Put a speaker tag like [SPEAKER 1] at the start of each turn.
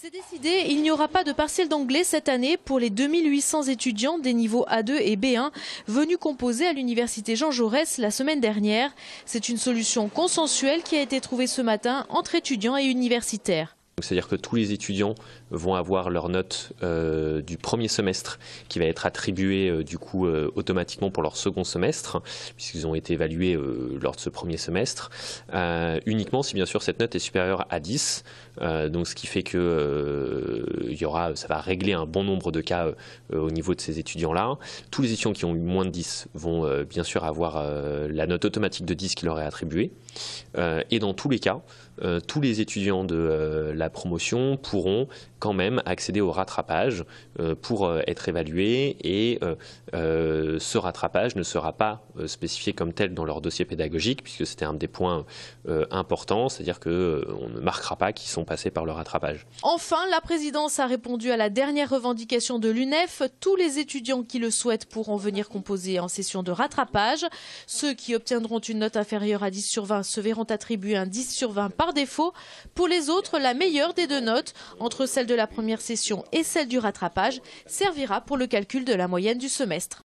[SPEAKER 1] C'est décidé, il n'y aura pas de partiel d'anglais cette année pour les 2800 étudiants des niveaux A2 et B1 venus composer à l'université Jean Jaurès la semaine dernière. C'est une solution consensuelle qui a été trouvée ce matin entre étudiants et universitaires.
[SPEAKER 2] C'est-à-dire que tous les étudiants vont avoir leur note du premier semestre qui va être attribuée automatiquement pour leur second semestre, puisqu'ils ont été évalués lors de ce premier semestre, uniquement si bien sûr cette note est supérieure à 10. Donc ce qui fait que ça va régler un bon nombre de cas au niveau de ces étudiants-là. Tous les étudiants qui ont eu moins de 10 vont bien sûr avoir la note automatique de 10 qui leur est attribuée. Et dans tous les cas, tous les étudiants de la promotion pourront quand même accéder au rattrapage pour être évalués, et ce rattrapage ne sera pas spécifié comme tel dans leur dossier pédagogique, puisque c'était un des points importants, c'est-à-dire qu'on ne marquera pas qu'ils sont passés par le rattrapage.
[SPEAKER 1] Enfin, la présidence a répondu à la dernière revendication de l'UNEF. Tous les étudiants qui le souhaitent pourront venir composer en session de rattrapage. Ceux qui obtiendront une note inférieure à 10 sur 20 se verront attribuer un 10 sur 20 par défaut. Pour les autres, la meilleure des deux notes, entre celle de la première session et celle du rattrapage, servira pour le calcul de la moyenne du semestre.